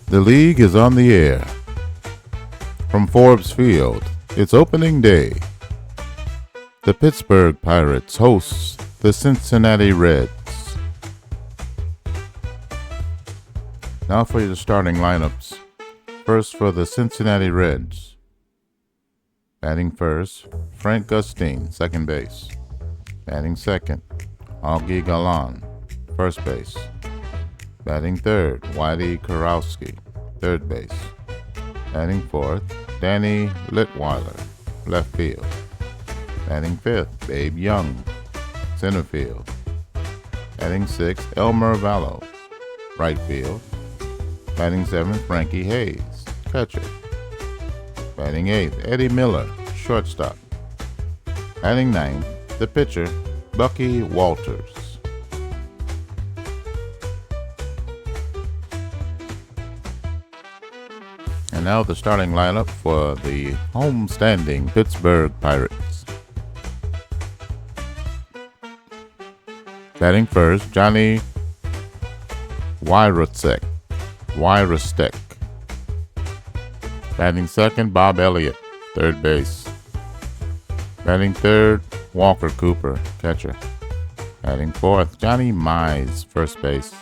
The league is on the air. From Forbes Field, it's opening day. The Pittsburgh Pirates host the Cincinnati Reds. Now for your starting lineups. First for the Cincinnati Reds. Batting first, Frank Gustine, second base. Batting second, Augie Galan, first base. Batting third, Whitey Kurowski, third base. Batting fourth, Danny Litweiler, left field. Batting fifth, Babe Young, center field. Batting sixth, Elmer Vallo, right field. Batting seventh, Frankie Hayes, catcher. Batting eighth, Eddie Miller, shortstop. Batting ninth, the pitcher, Bucky Walters. And now the starting lineup for the homestanding Pittsburgh Pirates. Batting first, Johnny Wyrostek. Batting second, Bob Elliott, third base. Batting third, Walker Cooper, catcher. Batting fourth, Johnny Mize, first base.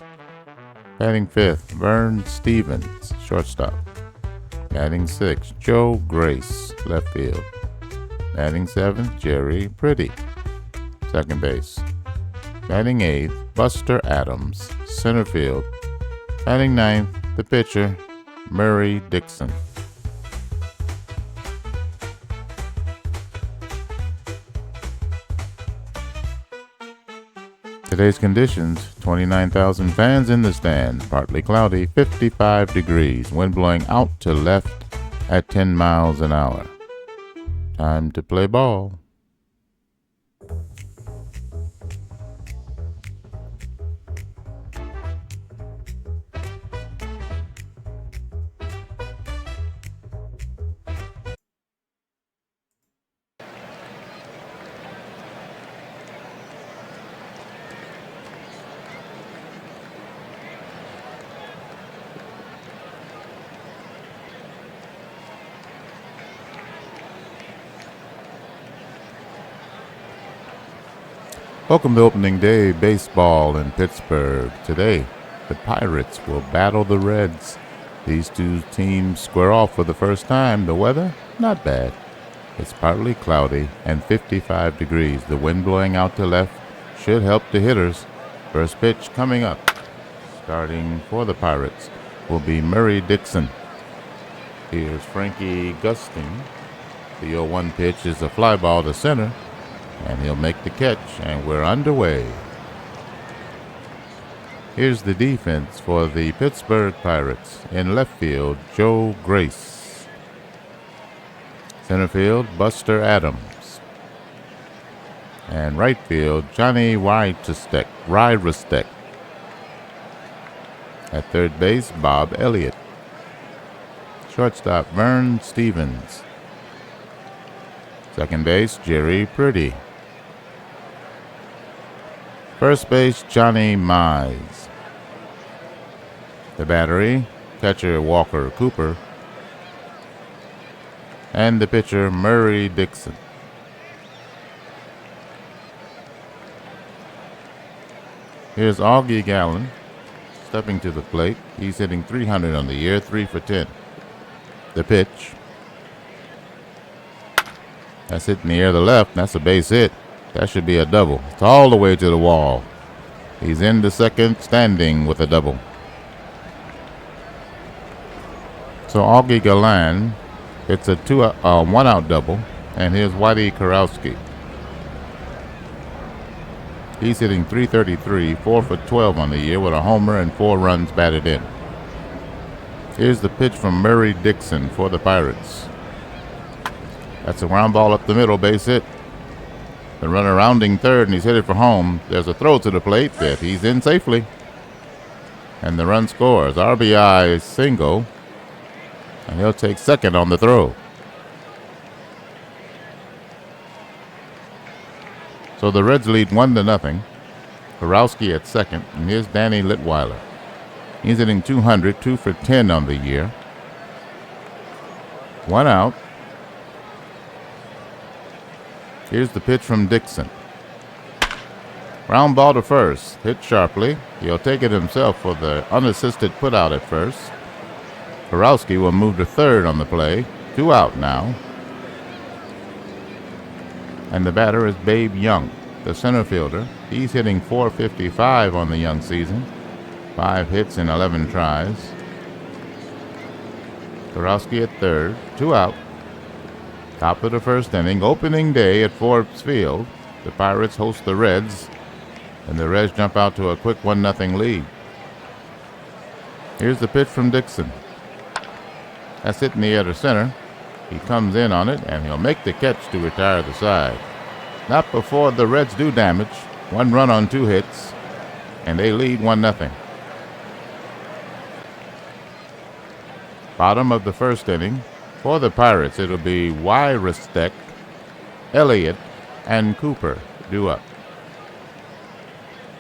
Batting fifth, Vern Stevens, shortstop. Batting sixth, Joe Grace, left field. Batting seventh, Jerry Pretty, second base. Batting eighth, Buster Adams, center field. Batting ninth, the pitcher, Murray Dixon. Today's conditions, 29,000 fans in the stands, partly cloudy, 55 degrees, wind blowing out to left at 10 miles an hour. Time to play ball. Welcome to opening day baseball in Pittsburgh. Today, the Pirates will battle the Reds. These two teams square off for the first time. The weather, not bad. It's partly cloudy and 55 degrees. The wind blowing out to left should help the hitters. First pitch coming up. Starting for the Pirates will be Murray Dixon. Here's Frankie Gustine. The 0-1 pitch is a fly ball to center. And he'll make the catch, and we're underway. Here's the defense for the Pittsburgh Pirates. In left field, Joe Grace. Center field, Buster Adams. And right field, Johnny Wyrostek. At third base, Bob Elliott. Shortstop, Vern Stevens. Second base, Jerry Pretty. First base, Johnny Mize. The battery, catcher Walker Cooper. And the pitcher, Murray Dixon. Here's Augie Galan stepping to the plate. He's hitting .300 on the year, 3 for 10. The pitch. That's hit in the air to the left. That's a base hit. That should be a double. It's all the way to the wall. He's in the second, standing with a double. So Augie Galan, it's a 1-out double. And here's Whitey Kurowski. He's hitting .333, 4 for 12 on the year with a homer and 4 runs batted in. Here's the pitch from Murray Dixon for the Pirates. That's a ground ball up the middle, base hit. The runner rounding third, and he's headed for home. There's a throw to the plate, but he's in safely. And the run scores. RBI single. And he'll take second on the throw. So the Reds lead 1-0. Kurowski at second, and here's Danny Litweiler. He's hitting 200, 2 for 10 on the year. 1 out. Here's the pitch from Dixon. Ground ball to first. Hit sharply. He'll take it himself for the unassisted putout at first. Kurowski will move to third on the play. 2 out now. And the batter is Babe Young, the center fielder. He's hitting .455 on the young season. 5 hits in 11 tries. Kurowski at third. 2 out. Top of the first inning. Opening day at Forbes Field. The Pirates host the Reds. And the Reds jump out to a quick 1-0 lead. Here's the pitch from Dixon. That's hit in the air to center. He comes in on it, and he'll make the catch to retire the side. Not before the Reds do damage. 1 run on 2 hits, and they lead 1-0. Bottom of the first inning. For the Pirates, it'll be Wyrostek, Elliott, and Cooper due up.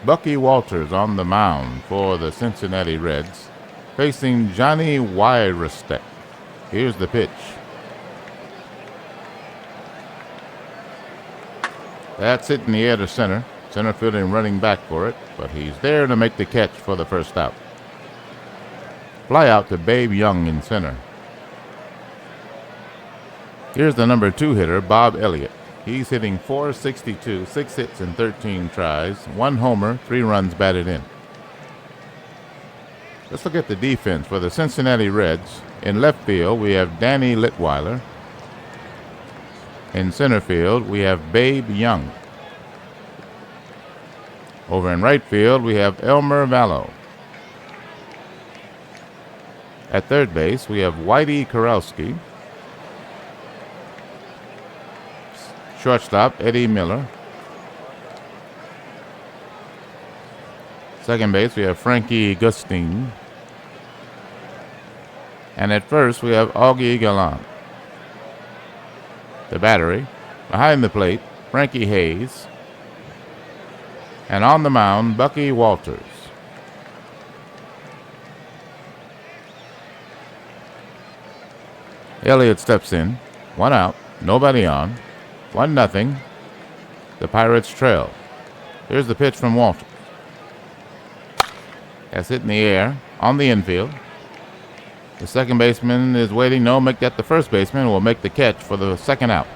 Bucky Walters on the mound for the Cincinnati Reds, facing Johnny Wyrostek. Here's the pitch. That's hit in the air to center. Center fielding running back for it, but he's there to make the catch for the first out. Fly out to Babe Young in center. Here's the number 2 hitter, Bob Elliott. He's hitting .462, 6 hits in 13 tries, 1 homer, 3 runs batted in. Let's look at the defense for the Cincinnati Reds. In left field, we have Danny Litweiler. In center field, we have Babe Young. Over in right field, we have Elmer Vallow. At third base, we have Whitey Kurowski. Shortstop, Eddie Miller. Second base, we have Frankie Gustine. And at first, we have Augie Gallant. The battery, behind the plate, Frankie Hayes. And on the mound, Bucky Walters. Elliott steps in. 1 out, nobody on. 1-0. The Pirates trail. Here's the pitch from Walters. That's hit in the air on the infield. The second baseman is waiting. No, make that the first baseman will make the catch for the second out.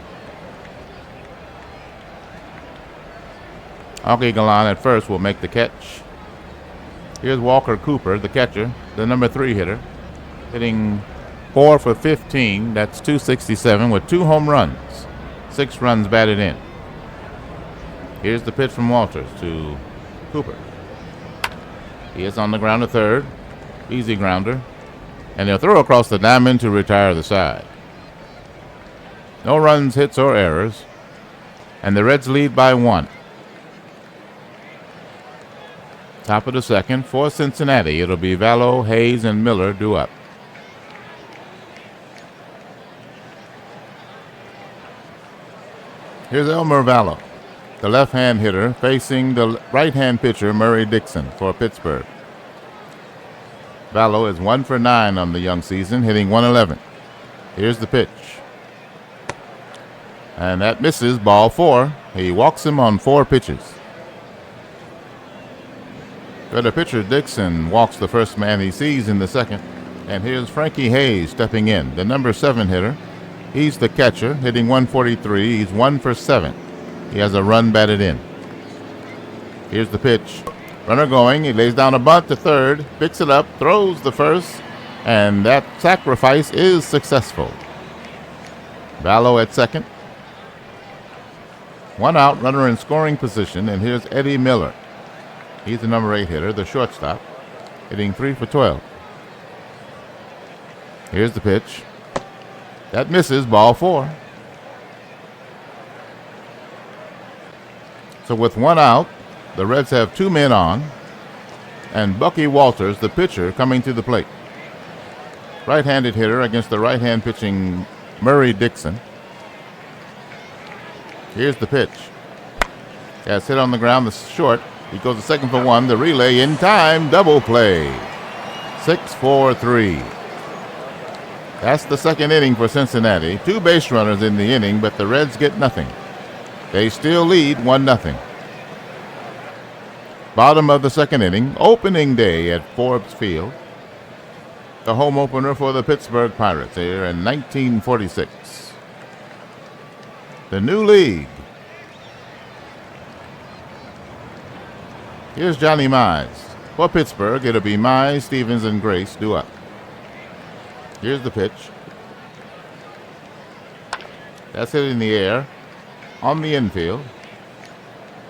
Augie Gallant at first will make the catch. Here's Walker Cooper, the catcher, the number 3 hitter, hitting 4 for 15. That's .267 with 2 home runs. 6 runs batted in. Here's the pitch from Walters to Cooper. He is on the ground to third. Easy grounder. And they'll throw across the diamond to retire the side. No runs, hits, or errors. And the Reds lead by 1. Top of the second for Cincinnati. It'll be Vallow, Hayes, and Miller due up. Here's Elmer Vallow, the left-hand hitter, facing the right-hand pitcher, Murray Dixon, for Pittsburgh. Vallow is 1 for 9 on the young season, hitting .111. Here's the pitch. And that misses, ball 4. He walks him on 4 pitches. But the pitcher, Dixon, walks the first man he sees in the second. And here's Frankie Hayes stepping in, the number 7 hitter. He's the catcher, hitting .143. He's 1 for 7. He has a run batted in. Here's the pitch. Runner going. He lays down a bunt to third, picks it up, throws the first, and that sacrifice is successful. Vallow at second. 1 out, runner in scoring position, and here's Eddie Miller. He's the number 8 hitter, the shortstop, hitting 3 for 12. Here's the pitch. That misses, ball 4. So with 1 out, the Reds have 2 men on, and Bucky Walters, the pitcher, coming to the plate. Right-handed hitter against the right-hand pitching Murray Dixon. Here's the pitch. That's hit on the ground, the short. He goes to second for 1. The relay in time, double play. 6-4-3. That's the second inning for Cincinnati. 2 base runners in the inning, but the Reds get nothing. They still lead 1-0. Bottom of the second inning, opening day at Forbes Field. The home opener for the Pittsburgh Pirates here in 1946. The new league. Here's Johnny Mize. For Pittsburgh, it'll be Mize, Stevens, and Grace due up. Here's the pitch. That's hit in the air on the infield.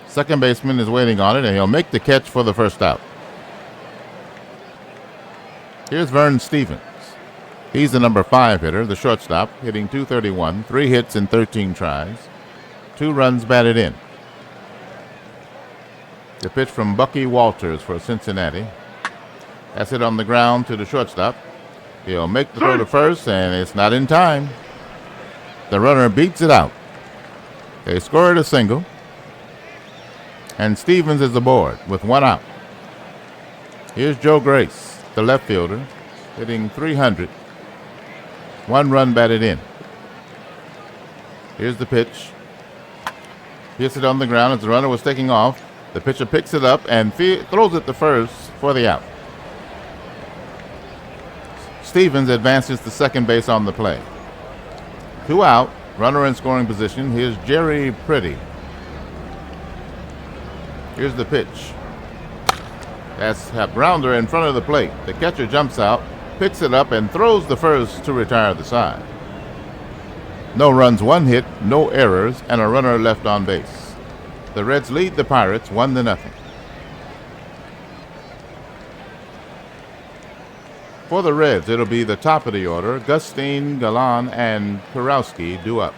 Second baseman is waiting on it, and he'll make the catch for the first out. Here's Vern Stevens. He's the number 5 hitter, the shortstop, hitting .231, 3 hits in 13 tries, 2 runs batted in. The pitch from Bucky Walters for Cincinnati. That's it on the ground to the shortstop. He'll make the throw to first, and it's not in time. The runner beats it out. They scored a single, and Stevens is aboard with 1 out. Here's Joe Grace, the left fielder, hitting .300, 1 run batted in. Here's the pitch. Hits it on the ground as the runner was taking off. The pitcher picks it up and throws it to first for the out. Stevens advances to second base on the play. 2 out, runner in scoring position. Here's Jerry Pretty. Here's the pitch. That's a grounder in front of the plate. The catcher jumps out, picks it up, and throws the first to retire the side. No runs, 1 hit, no errors, and a runner left on base. The Reds lead the Pirates 1-0. For the Reds, it'll be the top of the order. Gustine, Galan, and Kurowski due up.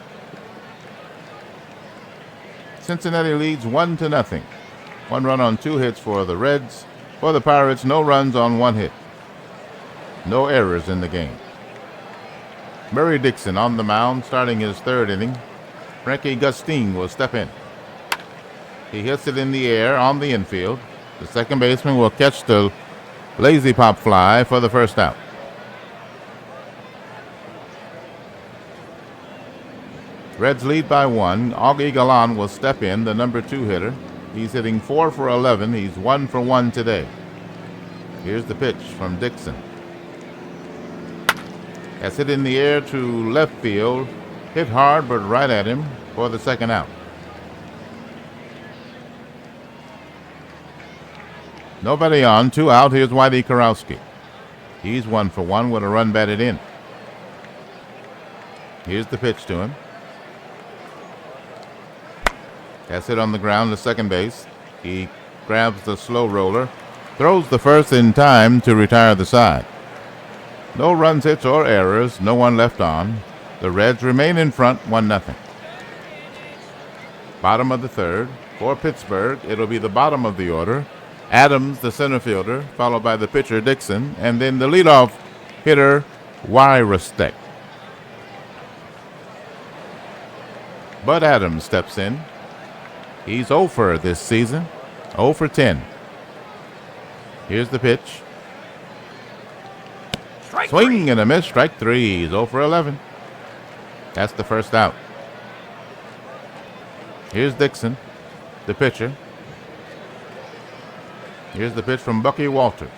Cincinnati leads 1-0. 1 run on 2 hits for the Reds. For the Pirates, no runs on 1 hit. No errors in the game. Murray Dixon on the mound, starting his 3rd inning. Frankie Gustine will step in. He hits it in the air on the infield. The second baseman will catch the lazy pop fly for the first out. Reds lead by 1. Augie Galan will step in, the number 2 hitter. He's hitting 4 for 11. He's 1 for 1 today. Here's the pitch from Dixon. That's hit in the air to left field. Hit hard, but right at him for the second out. Nobody on, 2 out. Here's Whitey Kurowski. He's 1 for 1 with a run batted in. Here's the pitch to him. That's hit on the ground to second base. He grabs the slow roller, throws the first in time to retire the side. No runs, hits, or errors. No one left on. The Reds remain in front 1-0. Bottom of the 3rd. For Pittsburgh, it'll be the bottom of the order. Adams, the center fielder, followed by the pitcher, Dixon, and then the leadoff hitter, Wyrostek. Bud Adams steps in. He's 0 for this season, 0 for 10. Here's the pitch. Swing and a miss, strike 3. He's 0 for 11. That's the first out. Here's Dixon, the pitcher. Here's the pitch from Bucky Walters.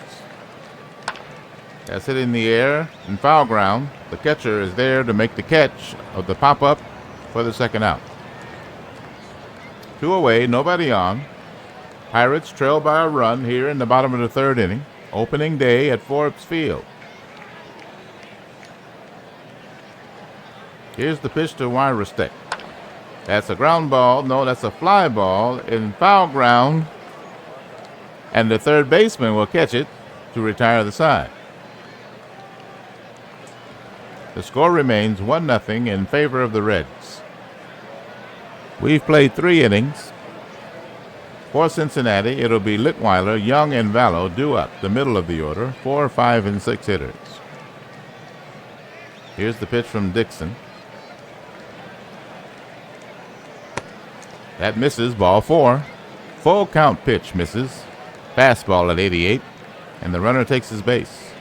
That's hit in the air and foul ground. The catcher is there to make the catch of the pop-up for the second out. 2 away, nobody on. Pirates trail by a run here in the bottom of the 3rd inning. Opening day at Forbes Field. Here's the pitch to Wyrostek. That's a ground ball. No, that's a fly ball in foul ground. And the third baseman will catch it to retire the side. The score remains 1-0 in favor of the Reds. We've played 3 innings. For Cincinnati, it'll be Litweiler, Young, and Vallow due up, the middle of the order, 4, 5, and 6 hitters. Here's the pitch from Dixon. That misses, ball 4. Full count pitch misses. Fastball at 88, and the runner takes his base.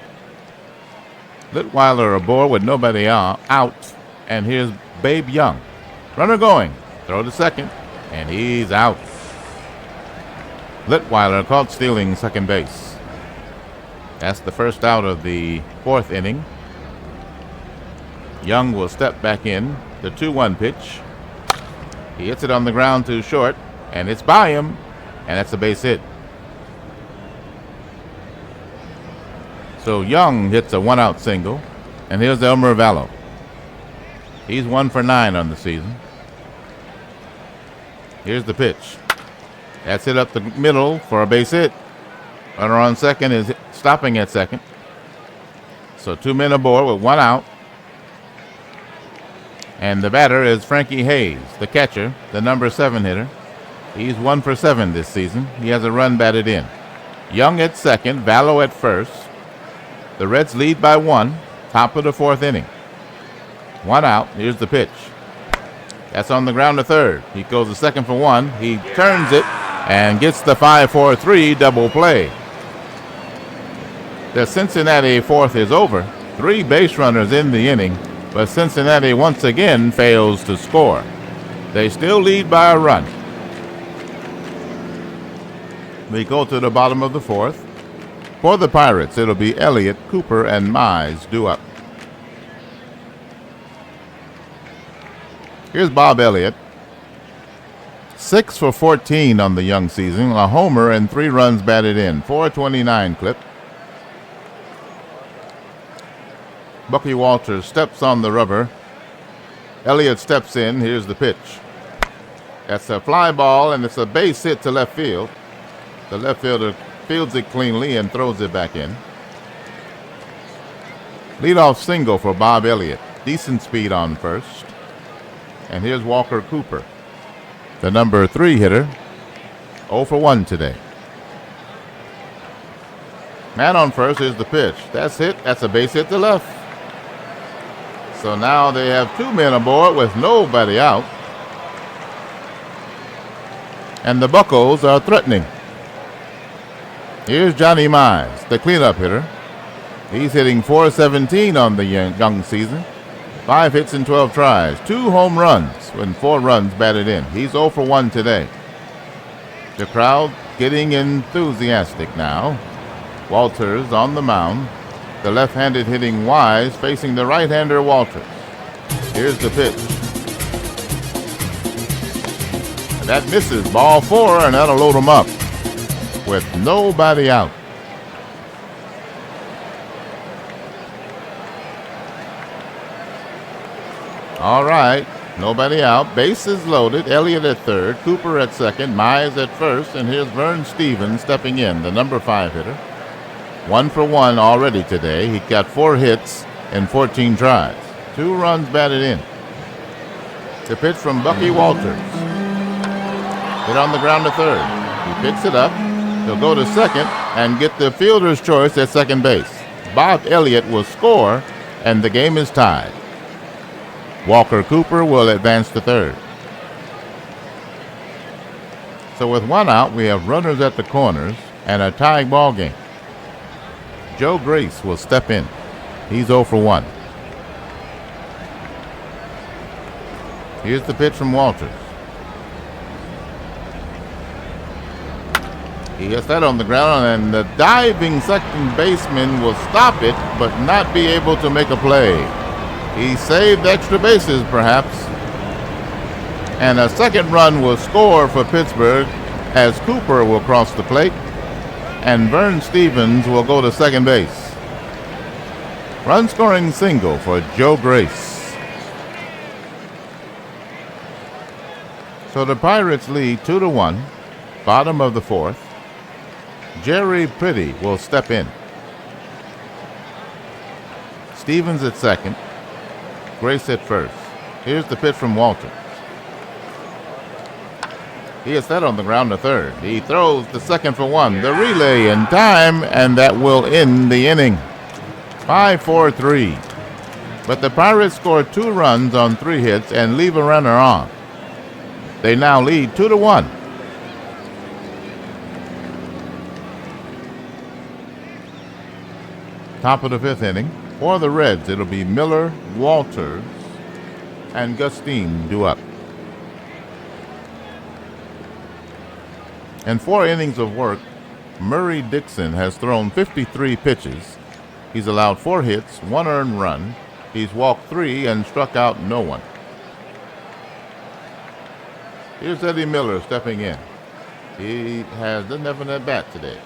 Litweiler aboard with nobody out. And here's Babe Young. Runner going. Throw to second. And he's out. Litweiler caught stealing second base. That's the first out of the fourth inning. Young will step back in. The 2-1 pitch. He hits it on the ground to short. And it's by him. And that's a base hit. So Young hits a 1-out single. And here's Elmer Vallo. He's 1 for 9 on the season. Here's the pitch. That's hit up the middle for a base hit. Runner on second is stopping at second. So 2 men aboard with 1 out. And the batter is Frankie Hayes, the catcher, the number 7 hitter. He's 1 for 7 this season. He has a run batted in. Young at second, Vallo at first. The Reds lead by 1, top of the fourth inning. 1 out. Here's the pitch. That's on the ground to third. He goes to second for 1. He turns it and gets the 5-4-3 double play. The Cincinnati fourth is over. 3 base runners in the inning, but Cincinnati once again fails to score. They still lead by a run. We go to the bottom of the fourth. For the Pirates, it'll be Elliott, Cooper, and Mize due up. Here's Bob Elliott. 6 for 14 on the young season, a homer and 3 runs batted in, 429 clip. Bucky Walters steps on the rubber. Elliott steps in. Here's the pitch. That's a fly ball, and it's a base hit to left field. The left fielder fields it cleanly and throws it back in. Leadoff single for Bob Elliott. Decent speed on first. And here's Walker Cooper, the number 3 hitter, 0 for 1 today. Man on first is the pitch. That's hit. That's a base hit to left. So now they have 2 men aboard with nobody out. And the Buccos are threatening. Here's Johnny Mize, the cleanup hitter. He's hitting .417 on the young season. 5 hits and 12 tries, 2 home runs and 4 runs batted in. He's 0 for 1 today. The crowd getting enthusiastic now. Walters on the mound. The left-handed hitting Wise facing the right-hander Walters. Here's the pitch. That misses. Ball 4, and that'll load him up with nobody out. All right, nobody out. Bases loaded. Elliott at third, Cooper at second, Mize at first, and here's Vern Stephens stepping in, the number 5 hitter. 1 for 1 already today. He got 4 hits and 14 tries. 2 runs batted in. The pitch from Bucky Walters. Hit on the ground to third. He picks it up. He'll go to second and get the fielder's choice at second base. Bob Elliott will score, and the game is tied. Walker Cooper will advance to third. So with 1 out, we have runners at the corners and a tying ball game. Joe Grace will step in. He's 0 for 1. Here's the pitch from Walters. He hits that on the ground, and the diving second baseman will stop it, but not be able to make a play. He saved extra bases, perhaps. And a second run will score for Pittsburgh as Cooper will cross the plate, and Vern Stephens will go to second base. Run-scoring single for Joe Grace. So the Pirates lead 2-1, bottom of the fourth. Jerry Pretty will step in. Stephens at second. Grace at first. Here's the pitch from Walters. He hits that on the ground to third. He throws the second for 1. The relay in time, and that will end the inning. 5-4-3. But the Pirates score 2 runs on 3 hits and leave a runner on. They now lead 2-1. Top of the 5th inning. For the Reds, it'll be Miller, Walters, and Gustine due up. In 4 innings of work, Murray Dixon has thrown 53 pitches. He's allowed 4 hits, 1 earned run. He's walked 3 and struck out no one. Here's Eddie Miller stepping in. He doesn't have an at-bat today.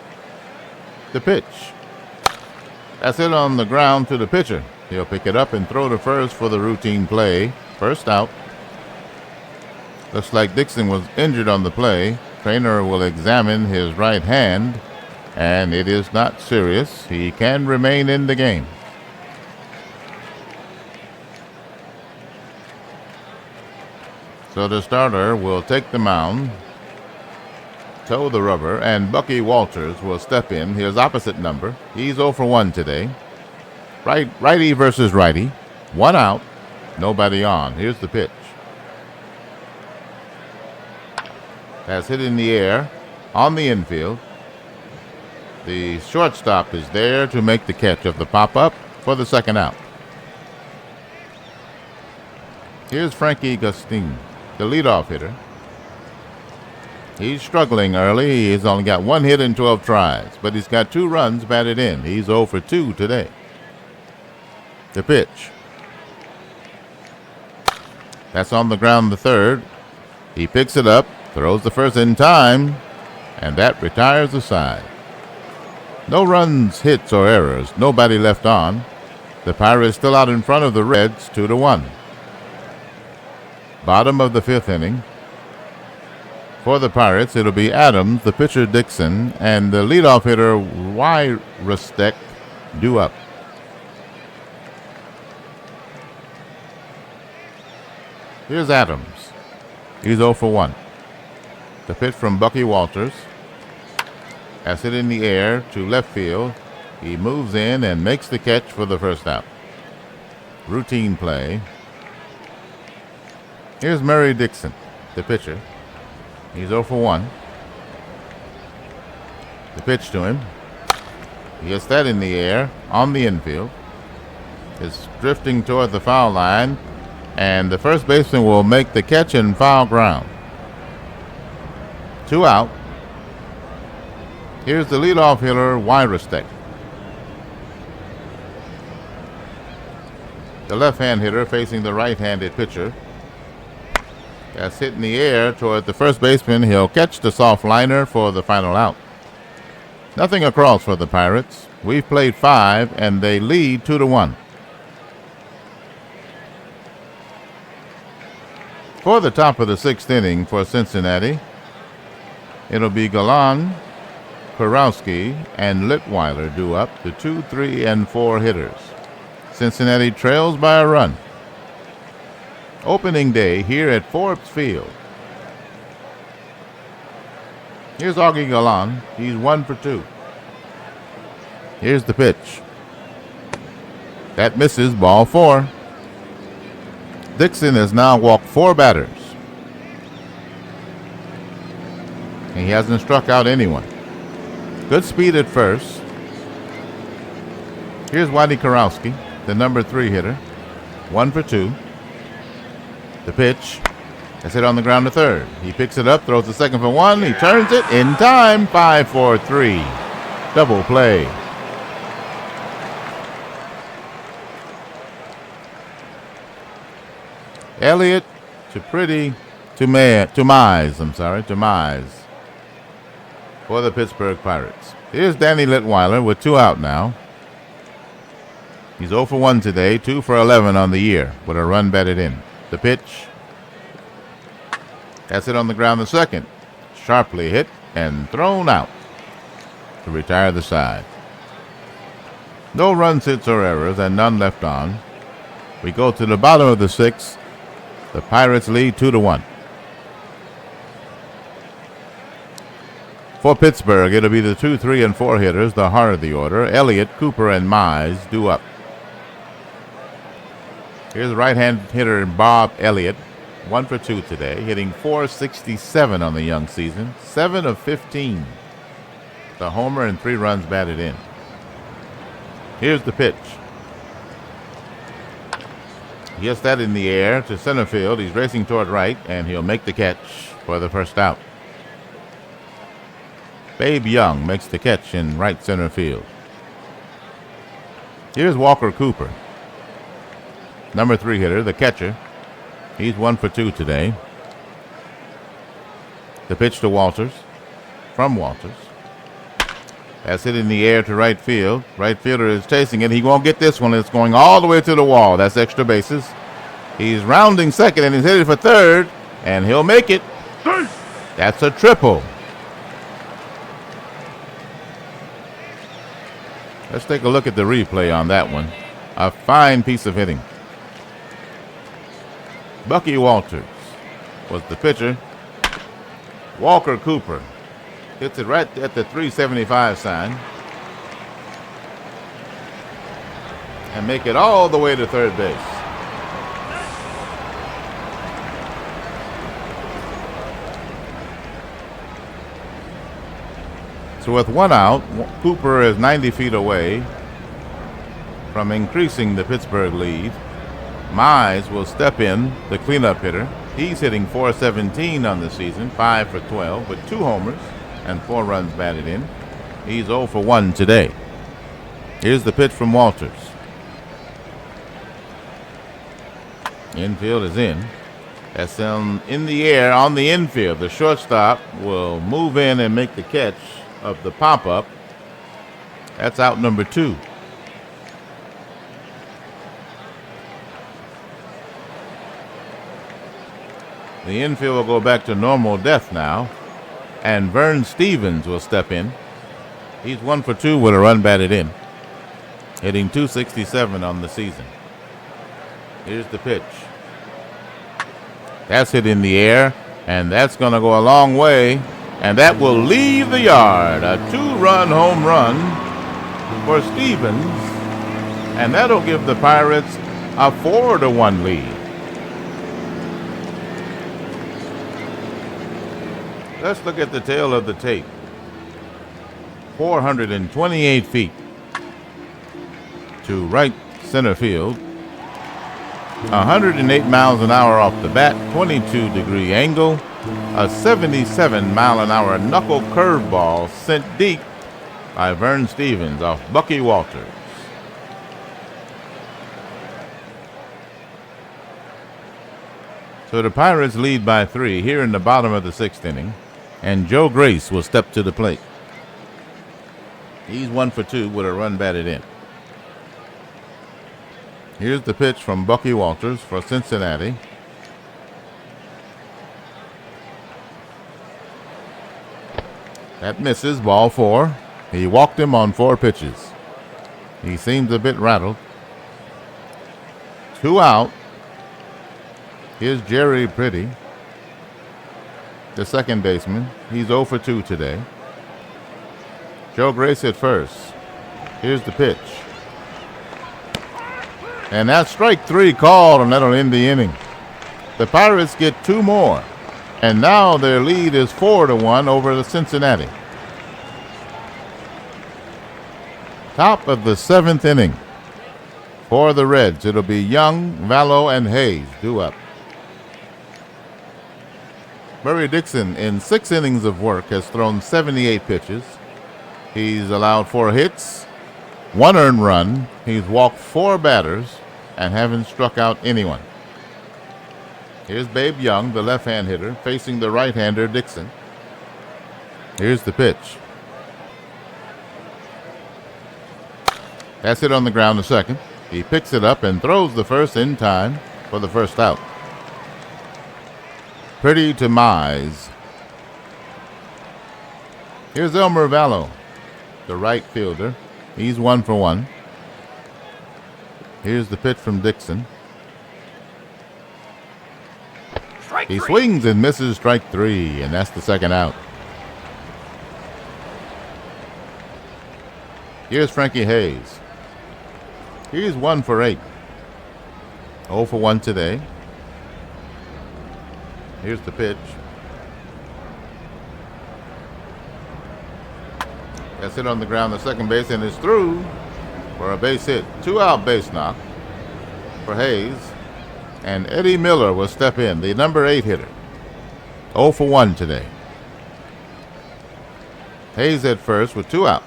The pitch. That's it on the ground to the pitcher. He'll pick it up and throw to first for the routine play. First out. Looks like Dixon was injured on the play. Trainer will examine his right hand, and it is not serious. He can remain in the game. So the starter will take the mound, toe the rubber, and Bucky Walters will step in, his opposite number. He's 0 for 1 today. Righty versus righty. 1 out, nobody on. Here's the pitch. That's hit in the air on the infield. The shortstop is there to make the catch of the pop-up for the second out. Here's Frankie Gustine, the leadoff hitter. He's struggling early. He's only got 1 hit in 12 tries, but he's got 2 runs batted in. He's 0 for 2 today. The pitch. That's on the ground the third. He picks it up, throws the first in time, and that retires the side. No runs, hits, or errors. Nobody left on. The Pirates still out in front of the Reds, 2-1. Bottom of the 5th inning. For the Pirates, it'll be Adams, the pitcher Dixon, and the leadoff hitter Wyrostek due up. Here's Adams. He's 0 for 1. The pitch from Bucky Walters. That's it in the air to left field. He moves in and makes the catch for the first out. Routine play. Here's Murray Dixon, the pitcher. He's 0 for 1. The pitch to him. He gets that in the air on the infield. It's drifting toward the foul line, and the first baseman will make the catch in foul ground. 2 out. Here's the leadoff hitter, Wyrostek. The left-hand hitter facing the right-handed pitcher. That's hit in the air toward the first baseman. He'll catch the soft liner for the final out. Nothing across for the Pirates. We've played 5, and they lead 2-1. For the top of the 6th inning for Cincinnati, it'll be Galan, Kurowski, and Litweiler due up, the 2, 3, and 4 hitters. Cincinnati trails by a run. Opening day here at Forbes Field. Here's Augie Galan. He's 1 for 2. Here's the pitch. That misses, ball 4. Dixon has now walked 4 batters. And he hasn't struck out anyone. Good speed at first. Here's Waddy Kurowski, the number 3 hitter. 1 for 2. The pitch. That's hit on the ground to third. He picks it up, throws the second for 1. He turns it in time. 5-4-3. Double play. Elliott to Mize for the Pittsburgh Pirates. Here's Danny Litweiler with 2 out now. He's 0 for 1 today, 2 for 11 on the year with a run batted in. The pitch. That's it on the ground the second. Sharply hit and thrown out to retire the side. No runs, hits, or errors, and none left on. We go to the bottom of the 6th. The Pirates lead 2-1. For Pittsburgh, it'll be the 2, 3, and 4 hitters, the heart of the order. Elliott, Cooper, and Mize due up. Here's right-hand hitter Bob Elliott, 1 for 2 today, hitting .467 on the young season, 7 of 15. The homer and 3 runs batted in. Here's the pitch. He gets that in the air to center field. He's racing toward right, and he'll make the catch for the first out. Babe Young makes the catch in right center field. Here's Walker Cooper, number 3 hitter, the catcher. He's 1 for 2 today. The pitch to Walters, from Walters. That's hit in the air to right field. Right fielder is chasing it. He won't get this one. It's going all the way to the wall. That's extra bases. He's rounding second, and he's headed for third, and he'll make it. That's a triple. Let's take a look at the replay on that one. A fine piece of hitting. Bucky Walters was the pitcher. Walker Cooper hits it right at the 375 sign and make it all the way to third base. So with 1 out, Cooper is 90 feet away from increasing the Pittsburgh lead. Mize will step in, the cleanup hitter. He's hitting .417 on the season, 5 for 12, with 2 homers and 4 runs batted in. He's 0 for 1 today. Here's the pitch from Walters. Infield is in. That's in the air on the infield. The shortstop will move in and make the catch of the pop-up. That's out number 2. The infield will go back to normal depth now, and Vern Stevens will step in. He's 1 for 2 with a run batted in, hitting .267 on the season. Here's the pitch. That's hit in the air, and that's going to go a long way, and that will leave the yard. A 2-run home run for Stevens, and that'll give the Pirates a 4-1 lead. Let's look at the tail of the tape. 428 feet to right center field. 108 miles an hour off the bat, 22-degree angle. A 77-mile-an-hour knuckle curveball sent deep by Vern Stevens off Bucky Walters. So the Pirates lead by 3 here in the bottom of the 6th inning, and Joe Grace will step to the plate. He's 1 for 2 with a run batted in. Here's the pitch from Bucky Walters for Cincinnati. That misses, ball 4. He walked him on 4 pitches. He seems a bit rattled. 2 out. Here's Jerry Pretty, the second baseman. He's 0 for 2 today. Joe Grace at first. Here's the pitch. And that's strike 3 called, and that'll end the inning. The Pirates get 2 more, and now their lead is 4-1 over the Cincinnati. Top of the 7th inning. For the Reds, it'll be Young, Vallow, and Hayes due up. Murray Dixon, in 6 innings of work, has thrown 78 pitches. He's allowed 4 hits, 1 earned run. He's walked 4 batters and haven't struck out anyone. Here's Babe Young, the left-hand hitter, facing the right-hander Dixon. Here's the pitch. That's it on the ground to second. He picks it up and throws the first in time for the first out. Pretty to Mize. Here's Elmer Vallow, the right fielder. He's 1 for 1. Here's the pitch from Dixon. He swings and misses, strike 3, and that's the second out. Here's Frankie Hayes. He's 1 for 8. 0 for 1 today. Here's the pitch. That's hit on the ground to second base, and it's through for a base hit. 2-out base knock for Hayes. And Eddie Miller will step in, the number 8 hitter. 0 for 1 today. Hayes at first with 2 out.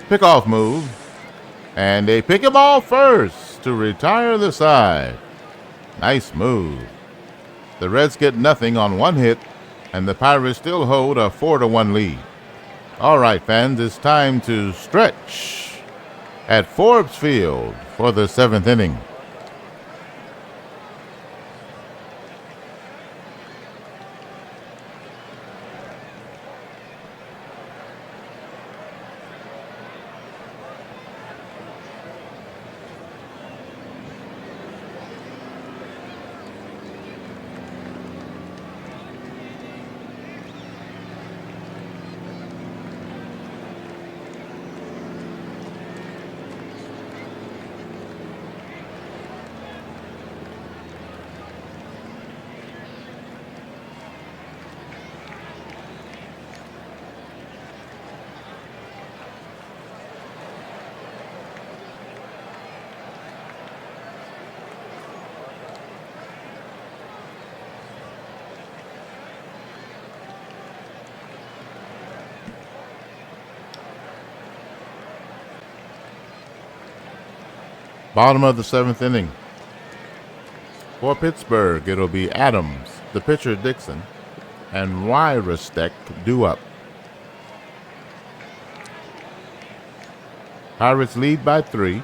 Pickoff move. And they pick him off first to retire the side. Nice move. The Reds get nothing on 1 hit, and the Pirates still hold a 4-1 lead. All right, fans, it's time to stretch at Forbes Field for the 7th inning. Bottom of the 7th inning. For Pittsburgh, it'll be Adams, the pitcher Dixon, and Wyrostek due up. Pirates lead by 3.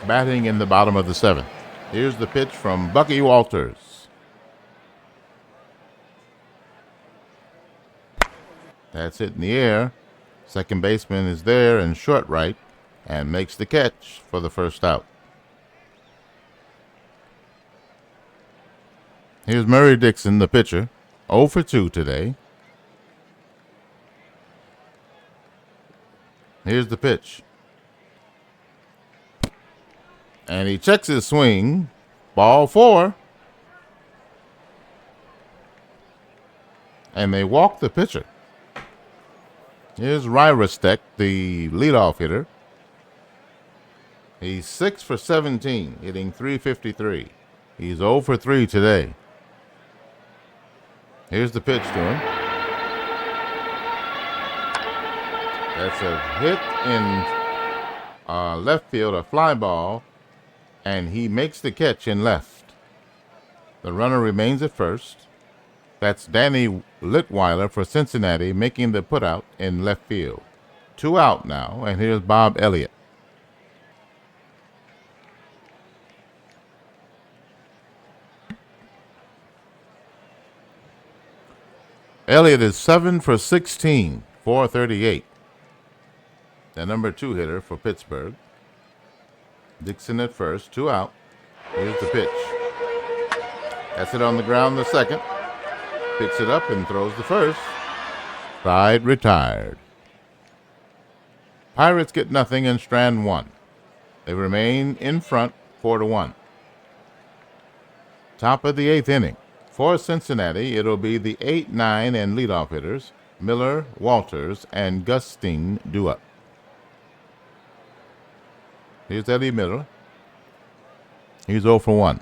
Batting in the bottom of the 7th. Here's the pitch from Bucky Walters. That's hit in the air. Second baseman is there in short right and makes the catch for the first out. Here's Murray Dixon, the pitcher, 0 for 2 today. Here's the pitch. And he checks his swing. Ball 4. And they walk the pitcher. Here's Wyrostek, the leadoff hitter. He's 6 for 17, hitting .353. He's 0 for 3 today. Here's the pitch to him. That's a hit in left field, a fly ball, and he makes the catch in left. The runner remains at first. That's Danny Litweiler for Cincinnati making the putout in left field. 2 out now, and here's Bob Elliott. Elliott is 7 for 16, .438. The number 2 hitter for Pittsburgh. Dixon at first, 2 out. Here's the pitch. That's it on the ground, the second. Picks it up and throws the first. Side retired. Pirates get nothing in strand 1. They remain in front 4-1. Top of the 8th inning. For Cincinnati, it'll be the 8, 9, and leadoff hitters, Miller, Walters, and Gusting due up. Here's Eddie Miller. He's 0 for 1.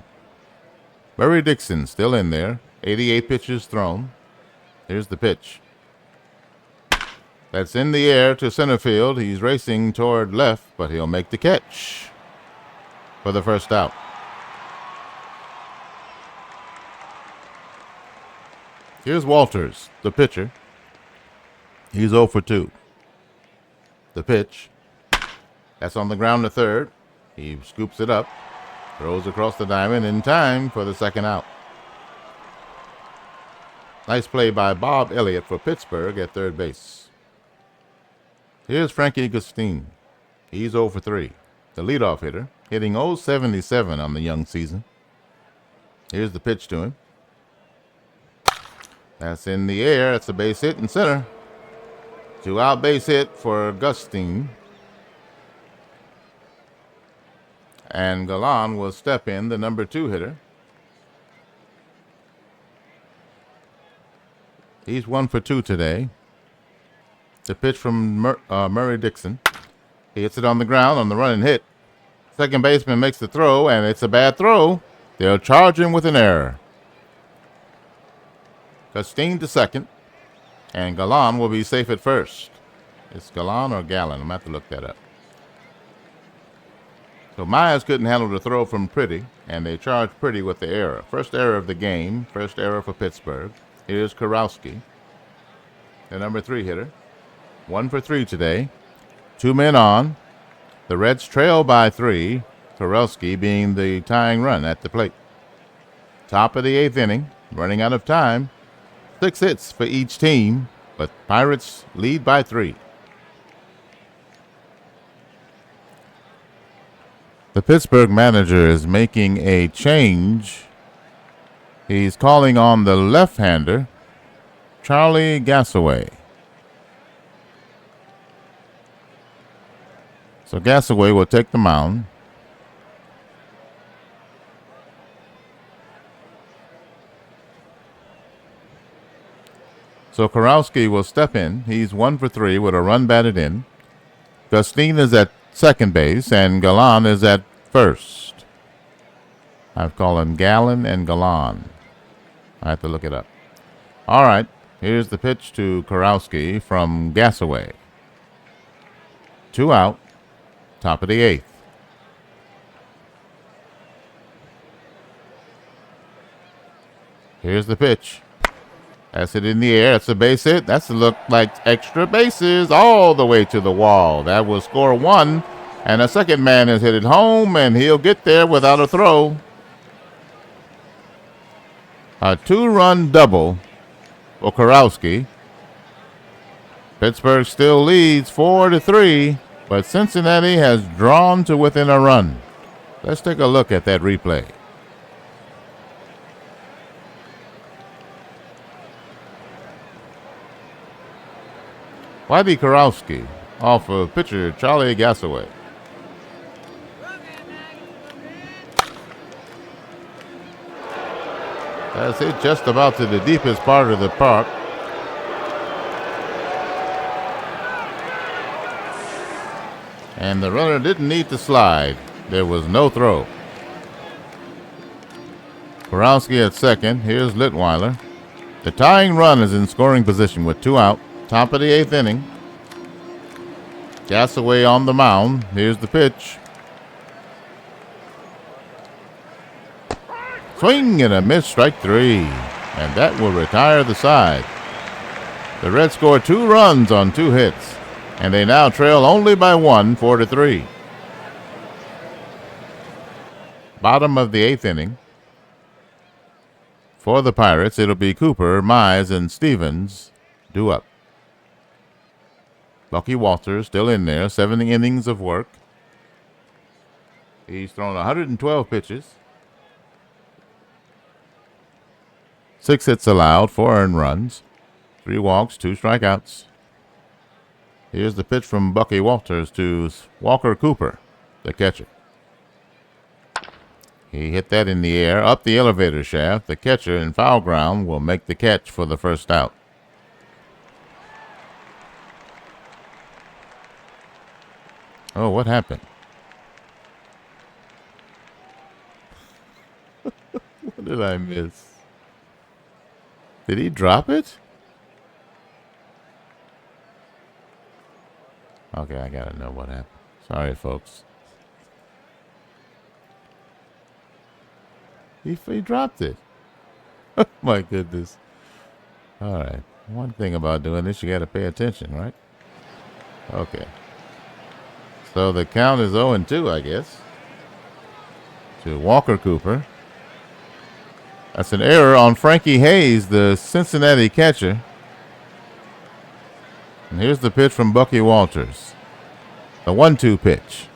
Murray Dixon still in there, 88 pitches thrown. Here's the pitch. That's in the air to center field. He's racing toward left, but he'll make the catch for the first out. Here's Walters, the pitcher. He's 0 for 2. The pitch. That's on the ground to third. He scoops it up, throws across the diamond in time for the second out. Nice play by Bob Elliott for Pittsburgh at third base. Here's Frankie Gusting. He's 0 for 3. The leadoff hitter, hitting .077 on the young season. Here's the pitch to him. That's in the air. It's a base hit in center. 2 out base hit for Gusting. And Galan will step in, the number 2 hitter. He's 1 for 2 today. The pitch from Murray Dixon. He hits it on the ground on the run and hit. Second baseman makes the throw, and it's a bad throw. They'll charge him with an error. Custine to second, and Galan will be safe at first. It's Galan or Gallon? I'm going to have to look that up. So Myers couldn't handle the throw from Pretty, and they charged Pretty with the error. First error of the game, first error for Pittsburgh. Here's Kurowski, the number 3 hitter. 1 for 3 today. 2 men on. The Reds trail by 3, Kurowski being the tying run at the plate. Top of the 8th inning, running out of time. 6 hits for each team, but Pirates lead by 3. The Pittsburgh manager is making a change. He's calling on the left-hander, Charlie Gassaway. So Gassaway will take the mound. So Kurowski will step in. He's 1 for 3 with a run batted in. Custine is at second base, and Galan is at first. I've called him Gallon and Galan. I have to look it up. All right, here's the pitch to Kurowski from Gassaway. 2 out, top of the 8th. Here's the pitch. That's it in the air. That's a base hit. That's a look like extra bases all the way to the wall. That will score 1. And a second man is hit it home, and he'll get there without a throw. A 2-run double for Kurowski. Pittsburgh still leads 4-3, but Cincinnati has drawn to within a run. Let's take a look at that replay. Whitey Kurowski off of pitcher Charlie Gassaway. That's hit just about to the deepest part of the park. And the runner didn't need to slide. There was no throw. Kurowski at second. Here's Litweiler. The tying run is in scoring position with 2 out. Top of the 8th inning. Gassaway on the mound. Here's the pitch. Swing and a miss, strike 3. And that will retire the side. The Reds score 2 runs on 2 hits. And they now trail only by 1, 4-3. Bottom of the 8th inning. For the Pirates, it'll be Cooper, Mize, and Stevens due up. Bucky Walters still in there, 7 innings of work. He's thrown 112 pitches. 6 hits allowed, 4 earned runs, 3 walks, 2 strikeouts. Here's the pitch from Bucky Walters to Walker Cooper, the catcher. He hit that in the air, up the elevator shaft. The catcher in foul ground will make the catch for the first out. Oh, what happened? What did I miss? Did he drop it? Okay, I gotta know what happened. Sorry, folks. He dropped it. Oh, my goodness. All right. One thing about doing this, you gotta pay attention, right? Okay. So the count is 0-2, I guess, to Walker Cooper. That's an error on Frankie Hayes, the Cincinnati catcher. And here's the pitch from Bucky Walters. The 1-2 pitch.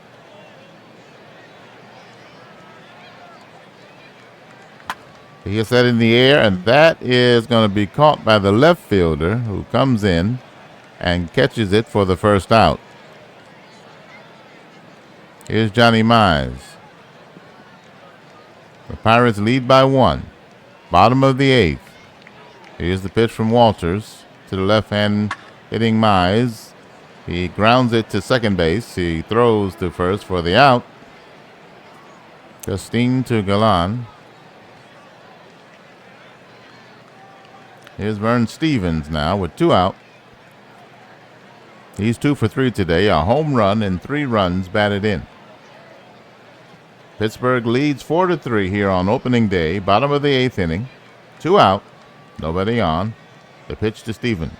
He hits that in the air, and that is going to be caught by the left fielder, who comes in and catches it for the first out. Here's Johnny Mize. The Pirates lead by 1. Bottom of the 8th. Here's the pitch from Walters to the left hand hitting Mize. He grounds it to second base. He throws to first for the out. Justine to Galan. Here's Vern Stevens now with 2 out. He's 2 for 3 today, a home run and 3 runs batted in. Pittsburgh leads 4-3 here on opening day, bottom of the 8th inning. 2 out, nobody on. The pitch to Stevens.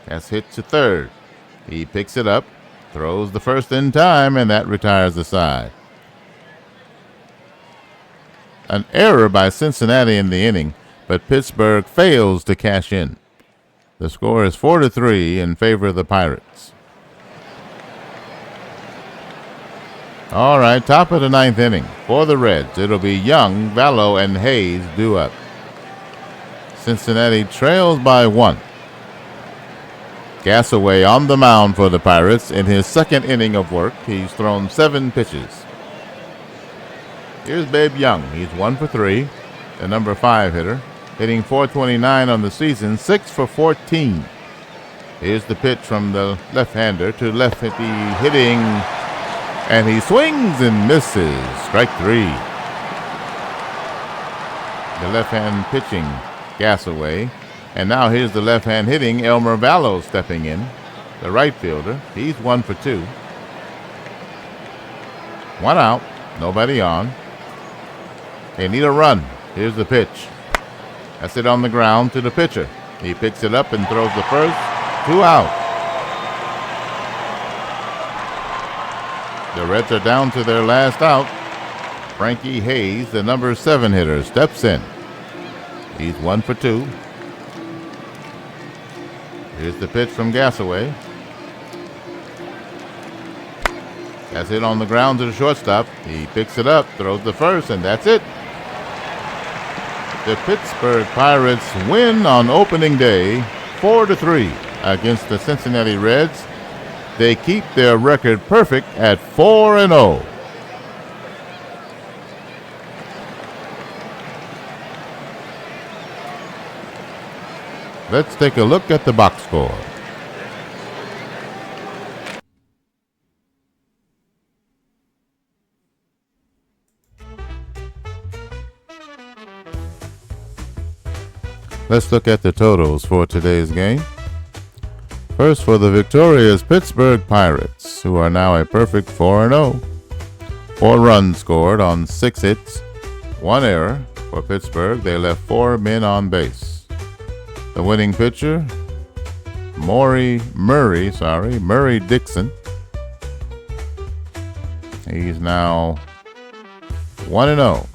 That's hit to third. He picks it up, throws the first in time, and that retires the side. An error by Cincinnati in the inning, but Pittsburgh fails to cash in. The score is 4-3 in favor of the Pirates. All right, top of the 9th inning. For the Reds, it'll be Young, Vallow, and Hayes due up. Cincinnati trails by 1. Gasaway on the mound for the Pirates. In his second inning of work, he's thrown 7 pitches. Here's Babe Young. He's 1 for 3, the number 5 hitter, hitting .429 on the season, 6 for 14. Here's the pitch from the left-hander to hitting, and he swings and misses. Strike 3. The left-hand pitching, Gasaway. And now here's the left-hand hitting Elmer Vallow stepping in, the right fielder. He's 1 for 2. 1 out, nobody on. They need a run. Here's the pitch. That's it on the ground to the pitcher. He picks it up and throws the first. 2 out. The Reds are down to their last out. Frankie Hayes, the number 7 hitter, steps in. He's 1 for 2. Here's the pitch from Gasaway. That's it on the ground to the shortstop. He picks it up, throws the first, and that's it. The Pittsburgh Pirates win on opening day 4-3 against the Cincinnati Reds. They keep their record perfect at 4-0. Let's take a look at the box score. Let's look at the totals for today's game. First, for the victorious Pittsburgh Pirates, who are now a perfect 4-0. 4 runs scored on 6 hits, 1 error. For Pittsburgh, they left 4 men on base. The winning pitcher, Murray Dixon. He's now 1-0.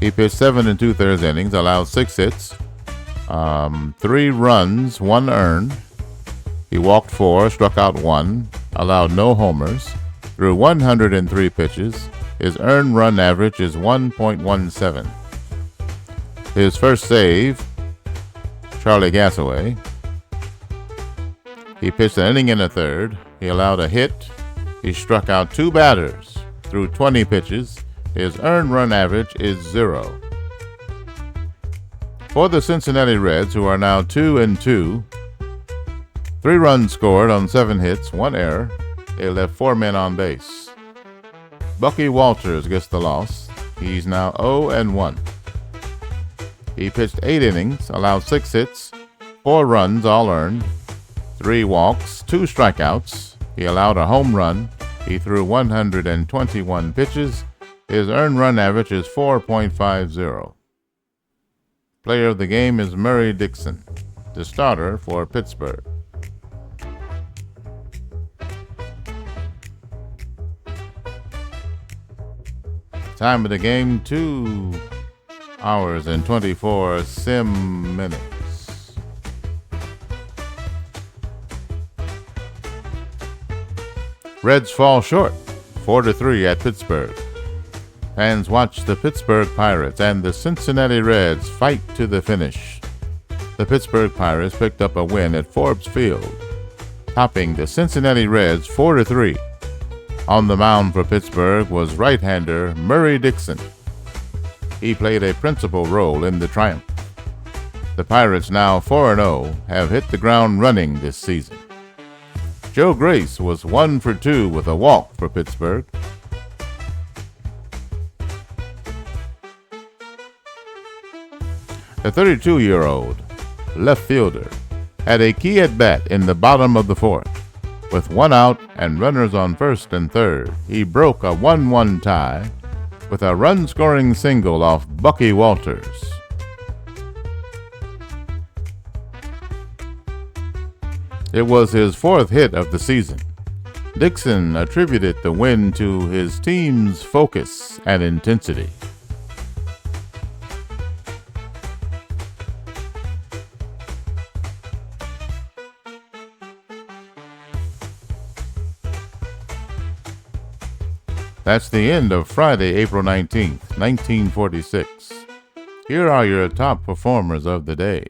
He pitched 7 2/3 innings, allowed 6 hits, 3 runs, 1 earned. He walked 4, struck out 1, allowed no homers, threw 103 pitches. His earned run average is 1.17. His first save, Charlie Gasaway. He pitched an inning and a third. He allowed a hit. He struck out 2 batters, threw 20 pitches. His earned run average is 0. For the Cincinnati Reds, who are now 2-2, 3 runs scored on 7 hits, 1 error. They left 4 men on base. Bucky Walters gets the loss. He's now 0-1. He pitched 8 innings, allowed 6 hits, 4 runs, all earned, 3 walks, 2 strikeouts. He allowed a home run. He threw 121 pitches. His earned run average is 4.50. Player of the game is Murray Dixon, the starter for Pittsburgh. Time of the game, 2 hours and 24 minutes. Reds fall short, 4-3 at Pittsburgh. Fans watch the Pittsburgh Pirates and the Cincinnati Reds fight to the finish. The Pittsburgh Pirates picked up a win at Forbes Field, topping the Cincinnati Reds 4-3. On the mound for Pittsburgh was right-hander Murray Dixon. He played a principal role in the triumph. The Pirates, now 4-0, have hit the ground running this season. Joe Grace was 1 for 2 with a walk for Pittsburgh. The 32-year-old left fielder had a key at bat in the bottom of the fourth. With 1 out and runners on first and third, he broke a 1-1 tie with a run-scoring single off Bucky Walters. It was his 4th hit of the season. Dixon attributed the win to his team's focus and intensity. That's the end of Friday, April 19th, 1946. Here are your top performers of the day.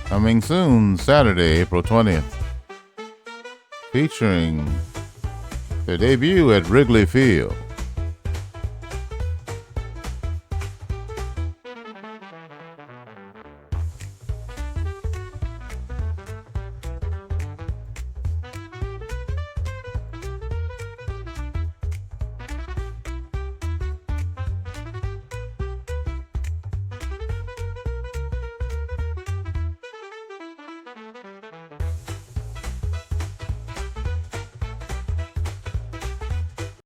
Coming soon, Saturday, April 20th, featuring their debut at Wrigley Field.